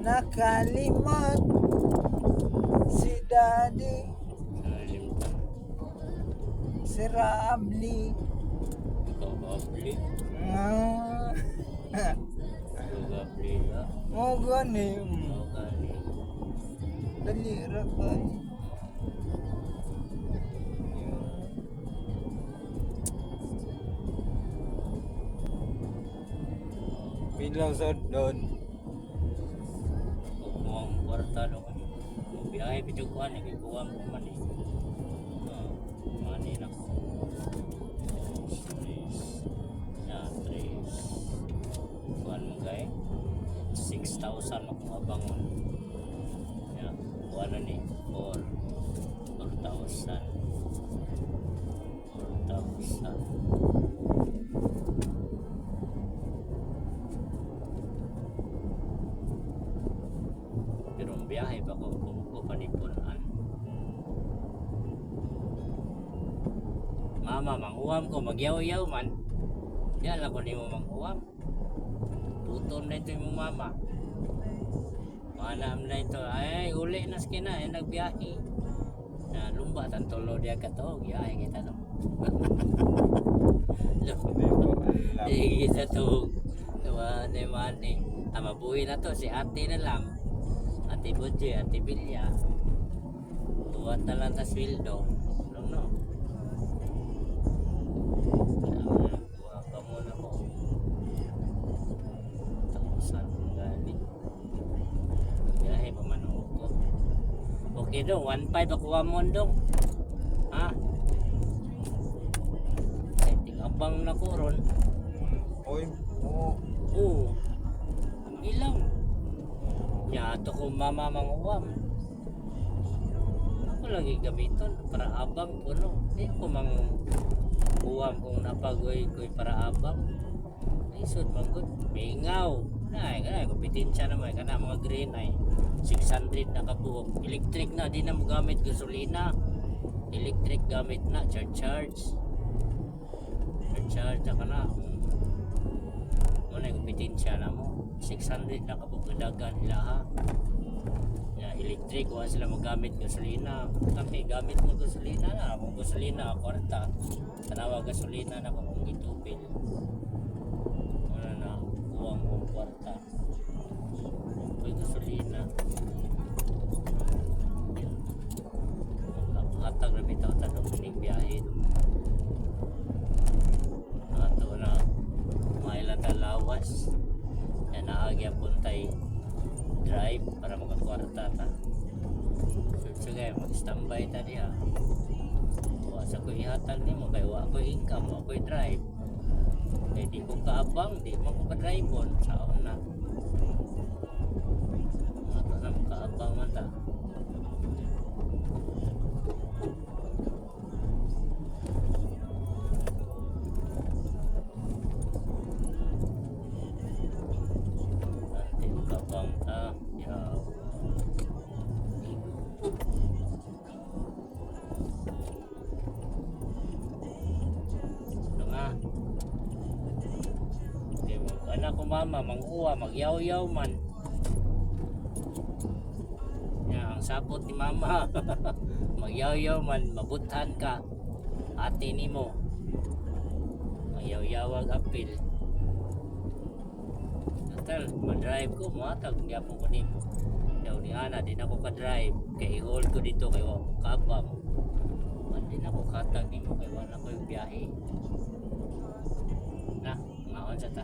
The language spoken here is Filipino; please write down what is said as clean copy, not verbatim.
nakalimot si Daddy Kalimutan. si Rabli. Ikaw gabli. Ah, Ikaw gabli na. mo gani. Ikaw gani. Dali ra kay. Bilang sa doon. Kung ang kwarta no. Biyahe pijukuan ni kuwang ko man eh. Mani na ko. Ya, 3. Kuan mo kay 6,000 akong abangon. Ya, kuan na ni 4,000. 4,000. Pero ang biyahe ba ko kung ko panipunan. Mama, manghuwam ko, magyaw-yaw man. Diyan ako ni mo manghuwam. Tuton na ito yung mama. Manam na ito. Ay, uli na skina. Ay, nagbiyahe. Na lumba, tantolo diya ka to. Biyahe kita no. Hindi kita to. Mani. Mabuhi na to. Si ate na lang. Ate Budje, ate Bilya. Tuwat na lang na sweldo. No. Kuha ka muna ko. Tapusan mo gani. Biyahe pa man ako. Okay dong, 1.5 ako mo dong. Ha? Ay, tingabang na ko ron. Oy, oo. Oo. Ang ilang. Yato ko mama manguwam. Ako lagi gamiton para abang ko no. Di ko mang uwam kung napagoy ko'y para abang. Isod man good. Mingaw. Ay, kompetensya naman. Kana mga green ay 600 na kabuok. Electric na, di na mo gamit gasolina. Electric gamit na, charge. Charge na ka na. Muna yung kompetensya na mo. 600 na kabuok dagan nila ha. Ya, electric, wala sila magamit gasolina. Kami, gamit mo gasolina na. Kung gasolina, kwarta. Tanawa gasolina na kung itupil. Wala na, kuwang kong kwarta. Kung gasolina. Hatag na bitaw tanong pining biyahe. Ato na, mailan lawas. Yan naagya puntay drive para makakwarta ta. So guys, mag-standby ta diha. Wa sa ko ihatag nimo kay wa ko income, wa ko drive. Kay di ko kaabang, di mo ko ka-drive on sa una. Ato na kaabang man ta. Kabang ta, yaw. Anak ko mama, mangkuha, magyaw-yaw man. Yan, ang sapot ni mama. Magyaw-yaw man, mabuthan ka. Ate ni mo. Magyaw-yawag apil. Natal, madrive ko, matag, hindi ako ko nimo. Yaw ni Ana, din ako ka-drive. Kaya i-hold ko dito, kaya ako kabang. Hindi na ako katag nimo, kaya wala ko yung biyahe. Na, ngaon sa ta.